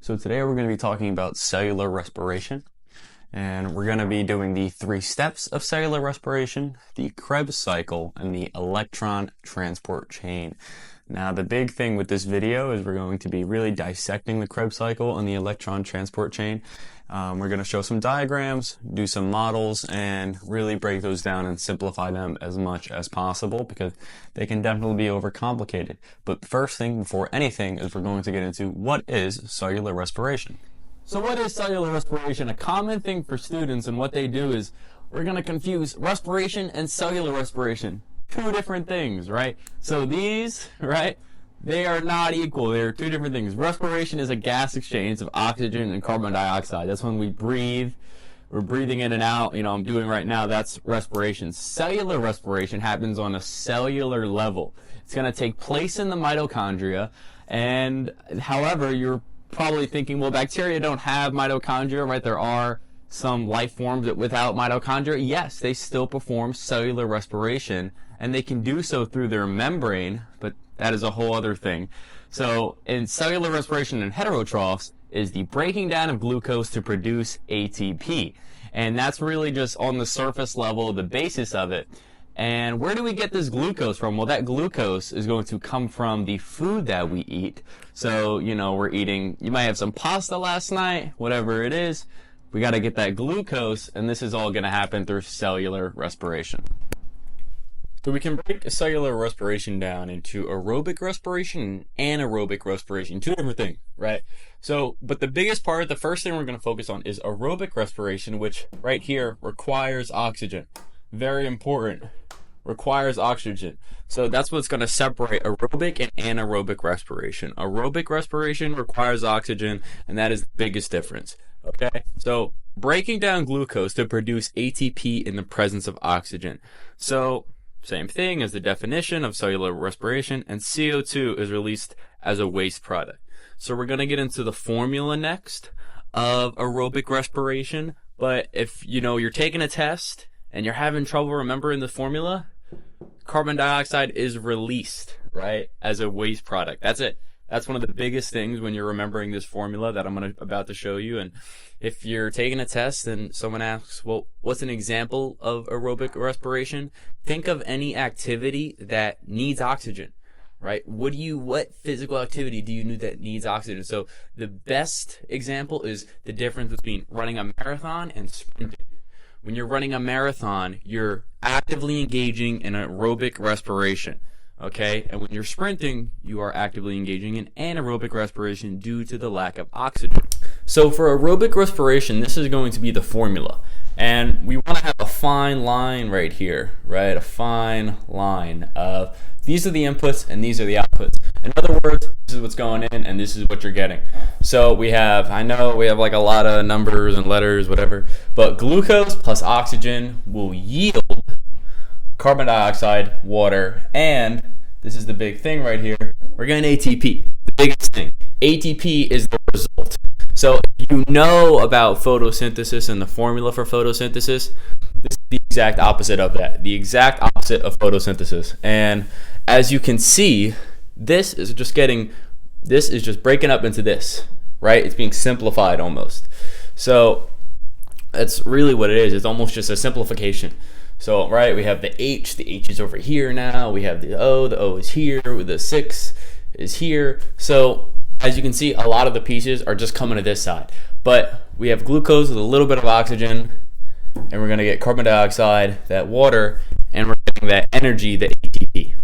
So today we're going to be talking about cellular respiration, and we're going to be doing the 3 steps of cellular respiration, the Krebs cycle, and the electron transport chain. Now the big thing with this video is we're going to be really dissecting the Krebs cycle and the electron transport chain. We're going to show some diagrams, do some models, and really break those down and simplify them as much as possible because they can definitely be overcomplicated. But first thing before anything is we're going to get into what is cellular respiration. So what is cellular respiration? A common thing for students and what they do is we're going to confuse respiration and cellular respiration. 2 different things, right? So these, right, they are not equal. They're 2 different things. Respiration is a gas exchange of oxygen and carbon dioxide. That's when we breathe. We're breathing in and out. You know, I'm doing right now. That's respiration. Cellular respiration happens on a cellular level. It's going to take place in the mitochondria. And however, you're probably thinking, well, bacteria don't have mitochondria, right? There are some life forms that without mitochondria, yes, they still perform cellular respiration, and they can do so through their membrane, but that is a whole other thing. So in cellular respiration in heterotrophs is the breaking down of glucose to produce ATP. And that's really just on the surface level, the basis of it. And where do we get this glucose from? Well, that glucose is going to come from the food that we eat. So, you know, we're eating, you might have some pasta last night, whatever it is. We got to get that glucose, and this is all going to happen through cellular respiration. So we can break cellular respiration down into aerobic respiration and anaerobic respiration, 2 different things, right? So, but the biggest part, the first thing we're going to focus on is aerobic respiration, which right here requires oxygen. Very important. Requires oxygen. So that's what's going to separate aerobic and anaerobic respiration. Aerobic respiration requires oxygen, and that is the biggest difference. Okay? So breaking down glucose to produce ATP in the presence of oxygen. So same thing as the definition of cellular respiration, and CO2 is released as a waste product. So we're going to get into the formula next of aerobic respiration, but if you know you're taking a test and you're having trouble remembering the formula, carbon dioxide is released, right, as a waste product. That's it. That's one of the biggest things when you're remembering this formula that I'm about to show you. And if you're taking a test and someone asks, well, what's an example of aerobic respiration? Think of any activity that needs oxygen, right? What physical activity do you know that needs oxygen? So the best example is the difference between running a marathon and sprinting. When you're running a marathon, you're actively engaging in aerobic respiration. Okay, and when you're sprinting, you are actively engaging in anaerobic respiration due to the lack of oxygen. So for aerobic respiration, this is going to be the formula. And we want to have a fine line right here, right? A fine line of these are the inputs and these are the outputs. In other words, this is what's going in and this is what you're getting. So we have, I know we have like a lot of numbers and letters, whatever, but glucose plus oxygen will yield carbon dioxide, water, and this is the big thing right here, we're getting ATP, the biggest thing. ATP is the result. So if you know about photosynthesis and the formula for photosynthesis, this is the exact opposite of that, the exact opposite of photosynthesis. And as you can see, this is just breaking up into this, right? It's being simplified almost. So that's really what it is. It's almost just a simplification. So, right, we have the H is over here now, we have the O is here, the 6 is here. So, as you can see, a lot of the pieces are just coming to this side. But we have glucose with a little bit of oxygen, and we're going to get carbon dioxide, that water, and we're getting that energy, the ATP.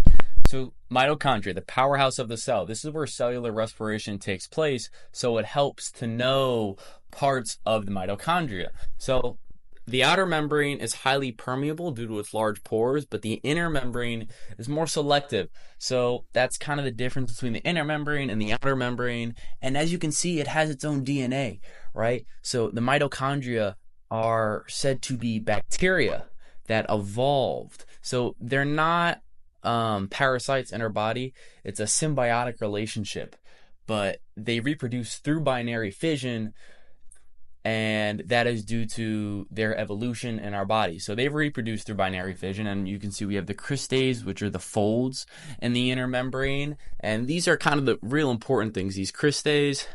So, mitochondria, the powerhouse of the cell, this is where cellular respiration takes place, so it helps to know parts of the mitochondria. So, the outer membrane is highly permeable due to its large pores, but the inner membrane is more selective. So that's kind of the difference between the inner membrane and the outer membrane. And as you can see, it has its own DNA, right? So the mitochondria are said to be bacteria that evolved. So they're not parasites in our body. It's a symbiotic relationship, but they reproduce through binary fission, and that is due to their evolution in our body. So they've reproduced through binary fission, and you can see we have the cristae, which are the folds in the inner membrane, and these are kind of the real important things. These cristae,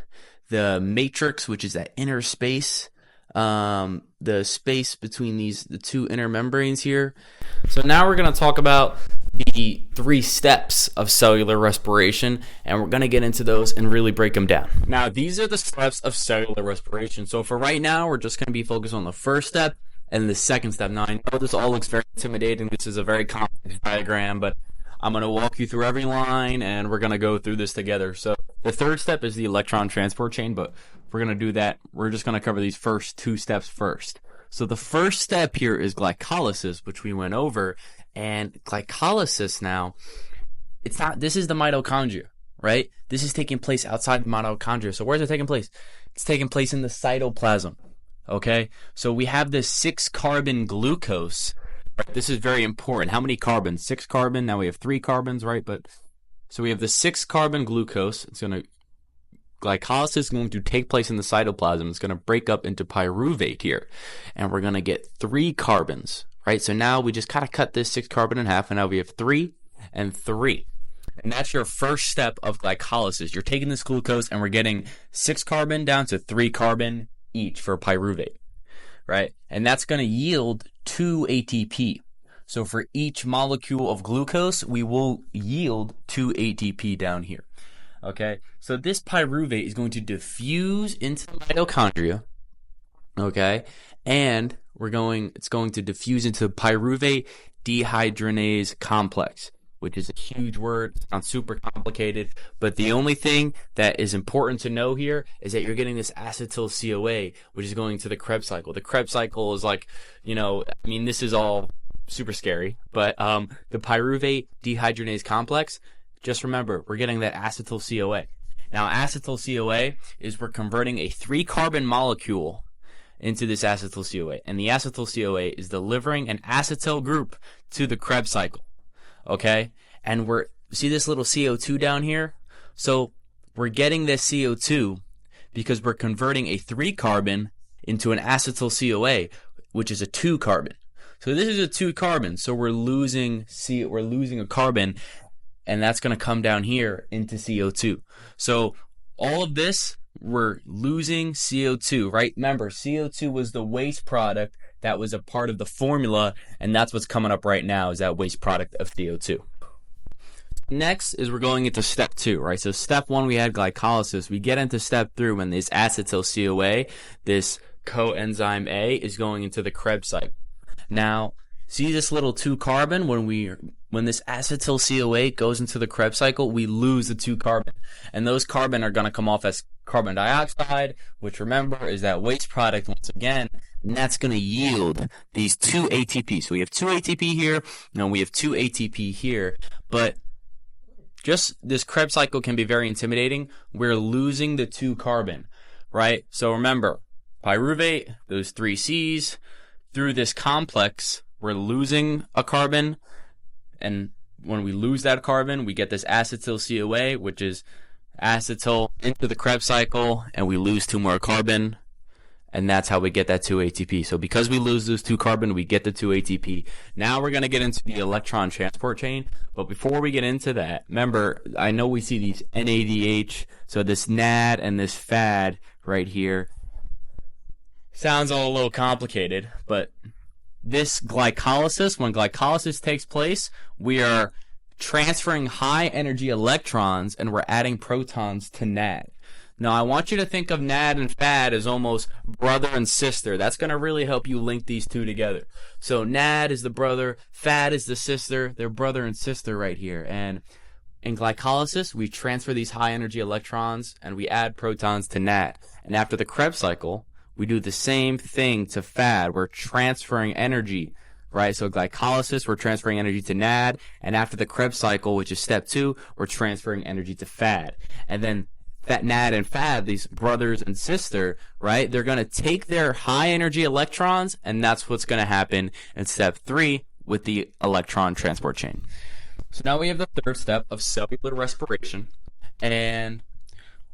the matrix, which is that inner space, the space between the two inner membranes here. So now we're going to talk about the 3 steps of cellular respiration, and we're going to get into those and really break them down. Now, these are the steps of cellular respiration. So for right now, we're just going to be focused on the first step and the second step. Now, I know this all looks very intimidating. This is a very complex diagram, but I'm going to walk you through every line, and we're going to go through this together. So the third step is the electron transport chain, but if we're going to do that, we're just going to cover these first 2 steps first. So the first step here is glycolysis, which we went over. And glycolysis now, this is the mitochondria, right? This is taking place outside the mitochondria. So where's it taking place? It's taking place in the cytoplasm, okay? So we have this 6-carbon glucose. Right? This is very important. How many carbons? 6 carbon. Now we have 3 carbons, right? So we have the 6-carbon glucose. Glycolysis is going to take place in the cytoplasm. It's going to break up into pyruvate here. And we're going to get 3 carbons, right? So now we just kind of cut this 6 carbon in half, and now we have 3 and 3. And that's your first step of glycolysis. You're taking this glucose, and we're getting 6 carbon down to 3 carbon each for pyruvate, right? And that's going to yield 2 ATP. So for each molecule of glucose, we will yield 2 ATP down here. Okay, so this pyruvate is going to diffuse into the mitochondria, okay, and it's going to diffuse into pyruvate dehydrogenase complex, which is a huge word. It sounds super complicated, but the only thing that is important to know here is that you're getting this acetyl CoA, which is going to the Krebs cycle. The Krebs cycle is like, this is all super scary, but the pyruvate dehydrogenase complex, just remember, we're getting that acetyl CoA. Now, acetyl CoA is we're converting a 3-carbon molecule into this acetyl CoA. And the acetyl CoA is delivering an acetyl group to the Krebs cycle. Okay? And see this little CO2 down here? So we're getting this CO2 because we're converting a 3-carbon into an acetyl CoA, which is a 2-carbon. So this is a 2-carbon. So we're losing a carbon, and that's going to come down here into CO2. So all of this, we're losing CO2, right? Remember, CO2 was the waste product that was a part of the formula, and that's what's coming up right now is that waste product of CO2. Next is we're going into step 2, right? So step 1, we had glycolysis. We get into step 3 when this acetyl CoA, this coenzyme A, is going into the Krebs cycle. Now, see this little 2-carbon? When this acetyl CoA goes into the Krebs cycle, we lose the 2-carbon. And those carbon are going to come off as carbon dioxide, which remember is that waste product once again, and that's going to yield these 2 ATP. So we have 2 ATP here, and we have 2 ATP here, but just this Krebs cycle can be very intimidating. We're losing the 2-carbon, right? So remember, pyruvate, those 3 C's, through this complex, we're losing a carbon, and when we lose that carbon, we get this acetyl CoA, which is acetyl into the Krebs cycle, and we lose 2 more carbon, and that's how we get that 2 ATP. So because we lose those 2 carbon, we get the 2 ATP. Now we're going to get into the electron transport chain, but before we get into that, remember, I know we see these NADH, so this NAD and this FAD right here. Sounds all a little complicated, but this glycolysis, when glycolysis takes place, we are transferring high energy electrons and we're adding protons to NAD. Now, I want you to think of NAD and FAD as almost brother and sister. That's going to really help you link these two together. So NAD is the brother, FAD is the sister. They're brother and sister right here. And in glycolysis, we transfer these high energy electrons and we add protons to NAD. And after the Krebs cycle, we do the same thing to FAD. We're transferring energy, right? So glycolysis, we're transferring energy to NAD. And after the Krebs cycle, which is step 2, we're transferring energy to FAD. And then that NAD and FAD, these brothers and sister, right? They're going to take their high energy electrons, and that's what's going to happen in step 3 with the electron transport chain. So now we have the third step of cellular respiration, and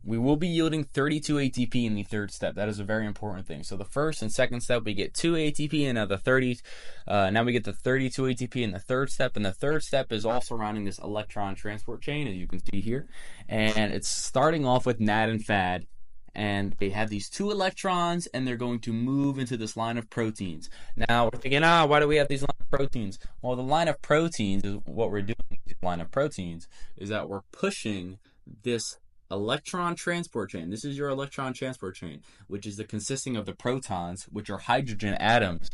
we will be yielding 32 ATP in the third step. That is a very important thing. So the first and second step, we get 2 ATP, and now we get the 32 ATP in the third step. And the third step is all surrounding this electron transport chain, as you can see here. And it's starting off with NAD and FAD, and they have these 2 electrons, and they're going to move into this line of proteins. Now we're thinking, why do we have these line of proteins? Well, the line of proteins is what we're doing. With the line of proteins is that we're pushing this electron transport chain. This is your electron transport chain, which is consisting of the protons, which are hydrogen atoms,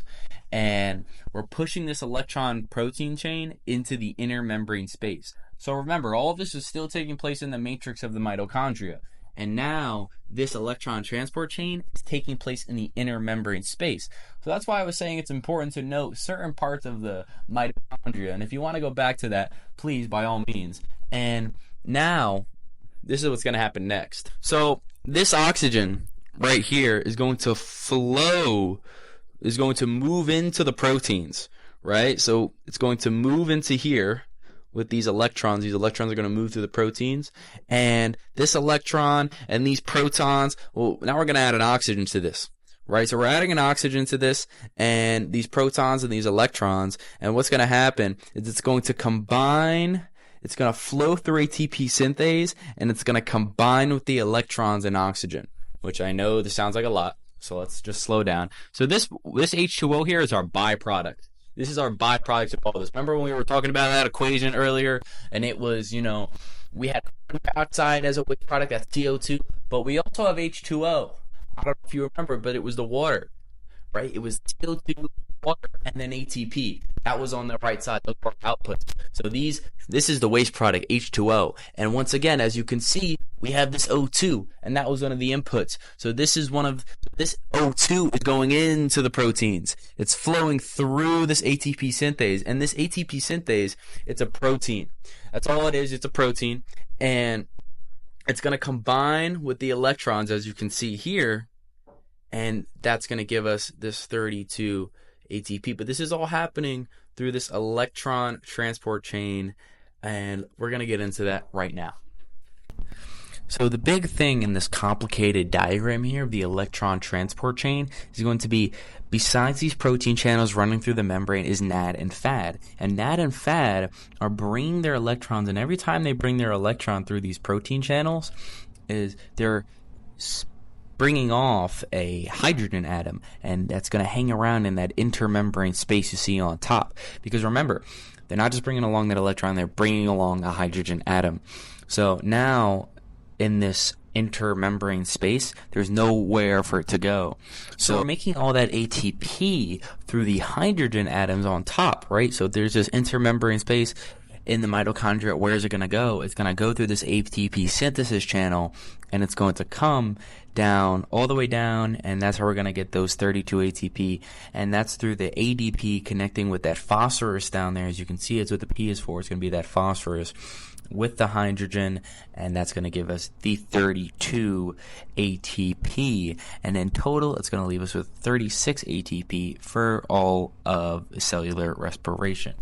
and we're pushing this electron protein chain into the inner membrane space. So remember, all of this is still taking place in the matrix of the mitochondria. And now this electron transport chain is taking place in the inner membrane space. So that's why I was saying it's important to note certain parts of the mitochondria. And if you want to go back to that, please, by all means. And now, this is what's going to happen next. So this oxygen right here is going to flow, is going to move into the proteins, right? So it's going to move into here with these electrons. These electrons are going to move through the proteins, and this electron and these protons, well, now we're going to add an oxygen to this, right? So we're adding an oxygen to this, and these protons and these electrons, and what's going to happen is it's going to combine, it's going to flow through ATP synthase, and it's going to combine with the electrons and oxygen, which I know this sounds like a lot, so let's just slow down. So this H2O here is our byproduct. This is our byproduct of all this. Remember when we were talking about that equation earlier, and it was, we had carbon dioxide as a waste product, that's CO2, but we also have H2O. I don't know if you remember, but it was the water, right? It was CO2, water, and then ATP. That was on the right side, those were outputs. So this is the waste product, H2O. And once again, as you can see, we have this O2, and that was one of the inputs. So this O2 is going into the proteins. It's flowing through this ATP synthase, and this ATP synthase, it's a protein. That's all it is, it's a protein, and it's going to combine with the electrons, as you can see here, and that's going to give us this 32 ATP. But this is all happening through this electron transport chain, and we're going to get into that right now. So the big thing in this complicated diagram here of the electron transport chain is going to be, besides these protein channels running through the membrane, is NAD and FAD. And NAD and FAD are bringing their electrons, and every time they bring their electron through these protein channels, they're bringing off a hydrogen atom, and that's going to hang around in that intermembrane space you see on top. Because remember, they're not just bringing along that electron, they're bringing along a hydrogen atom. So now, in this intermembrane space, there's nowhere for it to go. So we're making all that ATP through the hydrogen atoms on top, right? So there's this intermembrane space in the mitochondria. Where is it going to go? It's going to go through this ATP synthesis channel, and it's going to come down, all the way down, and that's how we're going to get those 32 ATP, and that's through the ADP connecting with that phosphorus down there. As you can see, it's what the P is for. It's going to be that phosphorus with the hydrogen, and that's going to give us the 32 ATP, and in total it's going to leave us with 36 ATP for all of cellular respiration.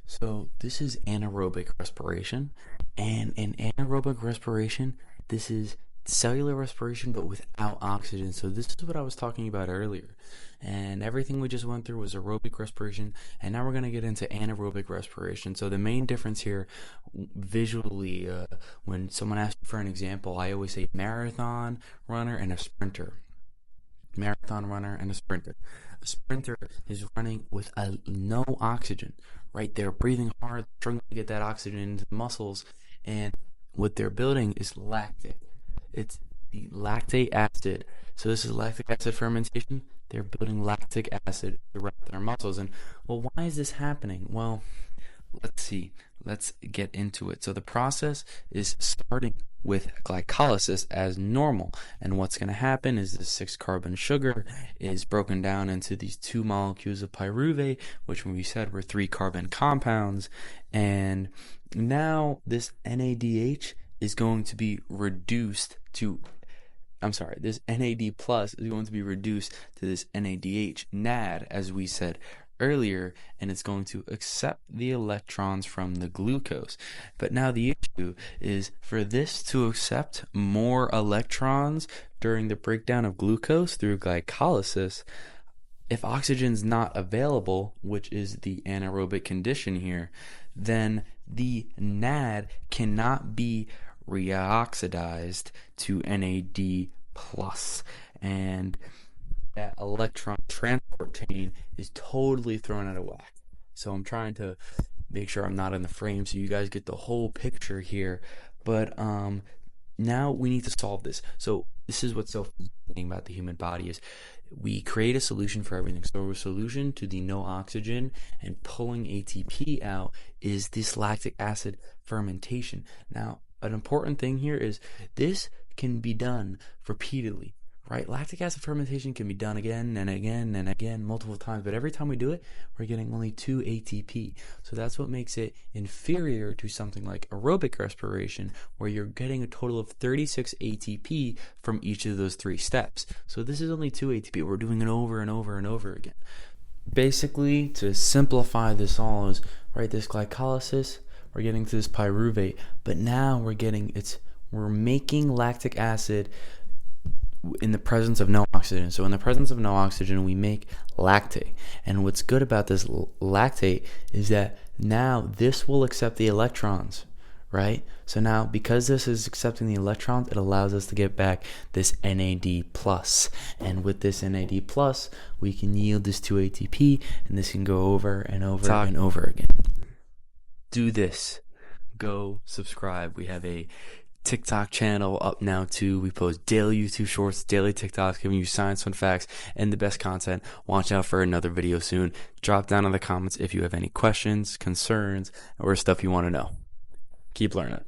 So this is anaerobic respiration, and in anaerobic respiration, this is cellular respiration but without oxygen. So this is what I was talking about earlier, and everything we just went through was aerobic respiration, and now we're going to get into anaerobic respiration. So the main difference here visually, when someone asks me for an example, I always say marathon runner and a sprinter. Marathon runner and a sprinter. A sprinter is running with no oxygen, right? They're breathing hard, trying to get that oxygen into the muscles, and what they're building is lactate. It's the lactate acid. So this is lactic acid fermentation. They're building lactic acid throughout their muscles. And, well, why is this happening? Well, let's see. Let's get into it. So the process is starting with glycolysis as normal. And what's going to happen is this 6-carbon sugar is broken down into these 2 molecules of pyruvate, which we said were 3-carbon compounds. And now this NADH is going to be reduced to, this NAD plus is going to be reduced to this NADH, NAD, as we said earlier, and it's going to accept the electrons from the glucose. But now the issue is for this to accept more electrons during the breakdown of glucose through glycolysis, if oxygen's not available, which is the anaerobic condition here, then the NAD cannot be reoxidized to NAD+. and that electron transport chain is totally thrown out of whack. So I'm trying to make sure I'm not in the frame so you guys get the whole picture here. But now we need to solve this. So this is what's so fascinating about the human body is we create a solution for everything. So a solution to the no oxygen and pulling ATP out is this lactic acid fermentation. Now, an important thing here is this can be done repeatedly, right? Lactic acid fermentation can be done again and again and again multiple times, but every time we do it, we're getting only 2 ATP. So that's what makes it inferior to something like aerobic respiration, where you're getting a total of 36 ATP from each of those 3 steps. So this is only 2 ATP. We're doing it over and over and over again. Basically, to simplify this all is, right, this glycolysis, we're getting to this pyruvate, but now we're making lactic acid in the presence of no oxygen. So in the presence of no oxygen, we make lactate. And what's good about this lactate is that now this will accept the electrons, right? So now, because this is accepting the electrons, it allows us to get back this NAD+. And with this NAD+, we can yield this 2 ATP, and this can go over and over and over again. Do this. Go subscribe. We have a TikTok channel up now too. We post daily YouTube shorts, daily TikToks, giving you science fun facts and the best content. Watch out for another video soon. Drop down in the comments if you have any questions, concerns, or stuff you want to know. Keep learning.